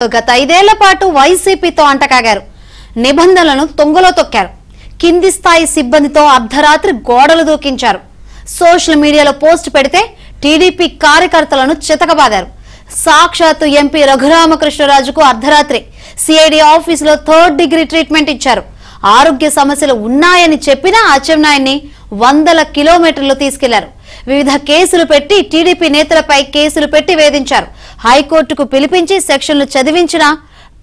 గత 5 ఏళ్ల పాటు వైసీపీతో అంటకాగారు. నిబంధనలను తొంగలో తొక్కారు. కింది స్థాయి సిబ్బందితో అర్ధరాత్రి గోడలు దూకించారు. సోషల్ మీడియాలో పోస్ట్ పెడితే టీడీపీ కార్యకర్తలను చితకబాదారు. సాక్షాత్తు ఎంపీ రఘురామకృష్ణరాజుకు అర్ధరాత్రి సిఐడి ఆఫీసులో 3rd డిగ్రీ ట్రీట్మెంట్ ఇచ్చారు. ఆరోగ్య సమస్యలు ఉన్నాయని చెప్పినా అచ్చెన్నాయుడిని 100 కిలోమీటర్లు తీసుకెళ్లారు. వివిధ కేసులు పెట్టి టీడీపీ నేతలపై కేసులు పెట్టి వేధించారు. హైకోర్టుకు పిలిపించి సెక్షన్లు చదివించినా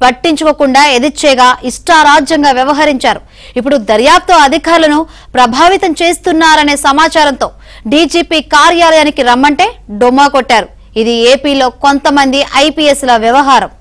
పట్టించుకోకుండా ఎదిచ్చేగా ఇష్టారాజ్యంగా వ్యవహరించారు. ఇప్పుడు దర్యాప్తు అధికారులను ప్రభావితం చేస్తున్నారనే సమాచారంతో డీజీపీ కార్యాలయానికి రమ్మంటే డొమ్మా కొట్టారు. ఇది ఏపీలో కొంతమంది ఐపీఎస్ల వ్యవహారం.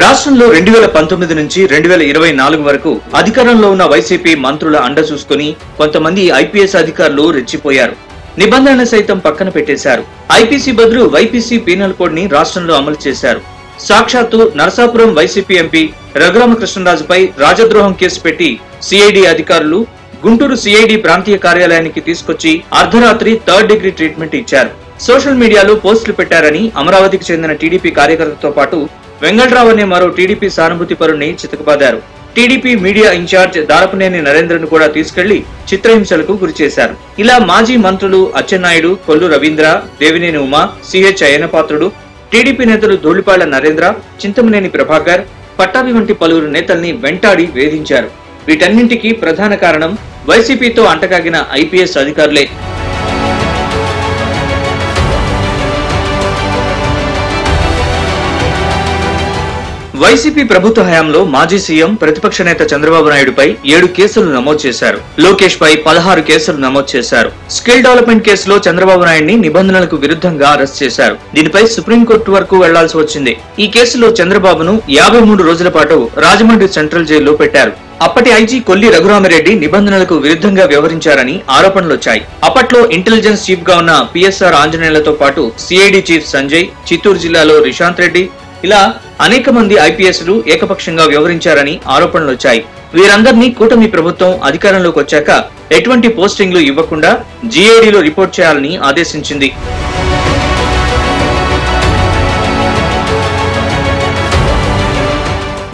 రాష్ట్రంలో 2019 నుంచి 2024 వరకు అధికారంలో ఉన్న వైసీపీ మంత్రుల అండ చూసుకుని కొంతమంది ఐపీఎస్ అధికారులు రెచ్చిపోయారు. నిబంధనలు సైతం పక్కన పెట్టేశారు. ఐపీసీ బదులు వైపీసీ పీనల్ కోడ్ ని రాష్ట్రంలో అమలు చేశారు. సాక్షాత్తు నరసాపురం వైసీపీ ఎంపీ రఘురామకృష్ణరాజుపై రాజద్రోహం కేసు పెట్టి సిఐడి అధికారులు గుంటూరు సిఐడి ప్రాంతీయ కార్యాలయానికి తీసుకొచ్చి అర్ధరాత్రి 3rd డిగ్రీ ట్రీట్మెంట్ ఇచ్చారు. సోషల్ మీడియాలో పోస్టులు పెట్టారని అమరావతికి చెందిన టీడీపీ కార్యకర్తతో పాటు వెంగళరావు అనే మరో టీడీపీ సానుభూతి పరుణ్ణి చితకబాదారు. టీడీపీ మీడియా ఇన్ఛార్జ్ దారపునేని నరేంద్రను కూడా తీసుకెళ్లి చిత్రహింసలకు గురిచేశారు. ఇలా మాజీ మంత్రులు అచ్చెన్నాయుడు, కొల్లు రవీంద్ర, దేవినేని ఉమా, సిహెచ్ అయ్యనపాత్రుడు, టీడీపీ నేతలు ధూళిపాళ్ల నరేంద్ర, చింతమనేని ప్రభాకర్, పట్టాభి వంటి పలువురు నేతల్ని వెంటాడి వేధించారు. వీటన్నింటికీ ప్రధాన కారణం వైసీపీతో అంటకాగిన ఐపీఎస్ అధికారులే. వైసీపీ ప్రభుత్వ హయాంలో మాజీ సీఎం ప్రతిపక్ష నేత చంద్రబాబు నాయుడుపై 7 కేసులు నమోదు చేశారు. లోకేష్ పై 16 కేసులు నమోదు చేశారు. స్కిల్ డెవలప్మెంట్ కేసులో చంద్రబాబు నాయుడిని నిబంధనలకు విరుద్ధంగా అరెస్ట్ చేశారు. దీనిపై సుప్రీంకోర్టు వరకు వెళ్లాల్సి వచ్చింది. ఈ కేసులో చంద్రబాబును 53 రోజుల పాటు రాజమండ్రి సెంట్రల్ జైల్లో పెట్టారు. అప్పటి ఐజీ కొల్లి రఘురామిరెడ్డి నిబంధనలకు విరుద్ధంగా వ్యవహరించారని ఆరోపణలొచ్చాయి. అప్పట్లో ఇంటెలిజెన్స్ చీఫ్ గా ఉన్న పిఎస్ఆర్ ఆంజనేయులతో పాటు సిఐడి చీఫ్ సంజయ్, చిత్తూరు జిల్లాలో రిషాంత్ రెడ్డి, ఇలా అనేక మంది ఐపీఎస్లు ఏకపక్షంగా వ్యవహరించారని ఆరోపణలొచ్చాయి. వీరందరినీ కూటమి ప్రభుత్వం అధికారంలోకి వచ్చాక ఎటువంటి పోస్టింగ్లు ఇవ్వకుండా జీఏడీలో రిపోర్ట్ చేయాలని ఆదేశించింది.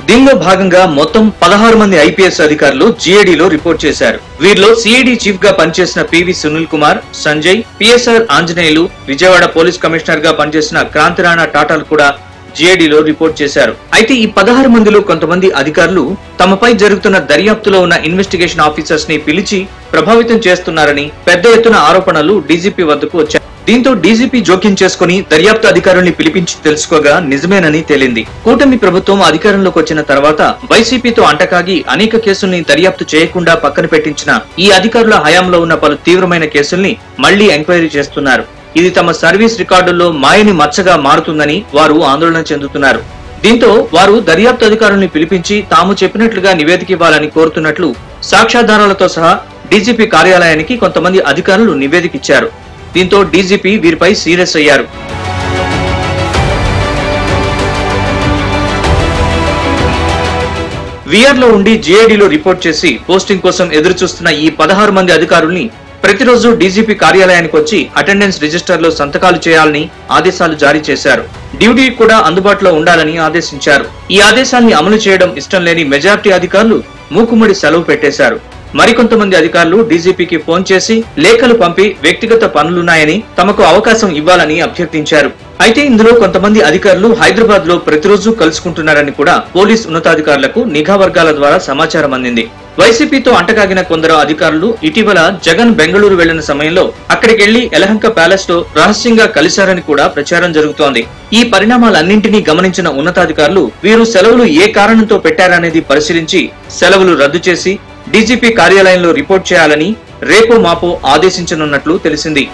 దీనిలో భాగంగా మొత్తం 16 మంది ఐపీఎస్ అధికారులు జీఏడీలో రిపోర్ట్ చేశారు. వీరిలో సిఐడి చీఫ్ గా పనిచేసిన PV Sunil Kumar, Sanjay, PSR Anjaneyulu, Vijayawada police commissioner గా పనిచేసిన క్రాంతిరాణా టాటాలు కూడా జీఏడీలో రిపోర్ట్ చేశారు. అయితే ఈ 16 మందిలో కొంతమంది అధికారులు తమపై జరుగుతున్న దర్యాప్తులో ఉన్న ఇన్వెస్టిగేషన్ ఆఫీసర్స్ ని పిలిచి ప్రభావితం చేస్తున్నారని పెద్ద ఎత్తున ఆరోపణలు డీజీపీ వద్దకు వచ్చాయి. దీంతో డీజీపీ జోక్యం చేసుకుని దర్యాప్తు అధికారుల్ని పిలిపించి తెలుసుకోగా నిజమేనని తేలింది. కూటమి ప్రభుత్వం అధికారంలోకి వచ్చిన తర్వాత వైసీపీతో అంటకాగి అనేక కేసుల్ని దర్యాప్తు చేయకుండా పక్కన పెట్టించిన ఈ అధికారుల హయాంలో ఉన్న పలు తీవ్రమైన కేసుల్ని మళ్లీ ఎంక్వైరీ చేస్తున్నారు. ఇది తమ సర్వీస్ రికార్డుల్లో మాయని మచ్చగా మారుతుందని వారు ఆందోళన చెందుతున్నారు. దీంతో వారు దర్యాప్తు అధికారుల్ని పిలిపించి తాము చెప్పినట్లుగా నివేదిక ఇవ్వాలని కోరుతున్నట్లు సాక్ష్యాధారాలతో సహా డీజీపీ కార్యాలయానికి కొంతమంది అధికారులు నివేదిక ఇచ్చారు. దీంతో డీజీపీ వీరిపై సీరియస్ అయ్యారు. విఆర్ లో ఉండి జీఏడీలో రిపోర్ట్ చేసి పోస్టింగ్ కోసం ఎదురు చూస్తున్న ఈ 16 మంది అధికారుల్ని ప్రతిరోజు డీజీపీ కార్యాలయానికి వచ్చి అటెండెన్స్ రిజిస్టర్ లో సంతకాలు చేయాలని ఆదేశాలు జారీ చేశారు. డ్యూటీ కూడా అందుబాటులో ఉండాలని ఆదేశించారు. ఈ ఆదేశాన్ని అమలు చేయడం ఇష్టం లేని మెజార్టీ అధికారులు మూకుమ్మడి సెలవు పెట్టేశారు. మరికొంతమంది అధికారులు డీజీపీకి ఫోన్ చేసి లేఖలు పంపి వ్యక్తిగత పనులున్నాయని తమకు అవకాశం ఇవ్వాలని అభ్యర్థించారు. అయితే ఇందులో కొంతమంది అధికారులు హైదరాబాద్ లో ప్రతిరోజు కలుసుకుంటున్నారని కూడా పోలీస్ ఉన్నతాధికారులకు నిఘా వర్గాల ద్వారా సమాచారం అందింది. వైసీపీతో అంటకాగిన కొందరు అధికారులు ఇటీవల జగన్ బెంగళూరు వెళ్లిన సమయంలో అక్కడికెళ్లి యలహంక ప్యాలెస్ లో రహస్యంగా కలిశారని కూడా ప్రచారం జరుగుతోంది. ఈ పరిణామాలన్నింటినీ గమనించిన ఉన్నతాధికారులు వీరు సెలవులు ఏ కారణంతో పెట్టారనేది పరిశీలించి సెలవులు రద్దు చేసి డీజీపీ కార్యాలయంలో రిపోర్ట్ చేయాలని రేపో మాపో ఆదేశించనున్నట్లు తెలిసింది.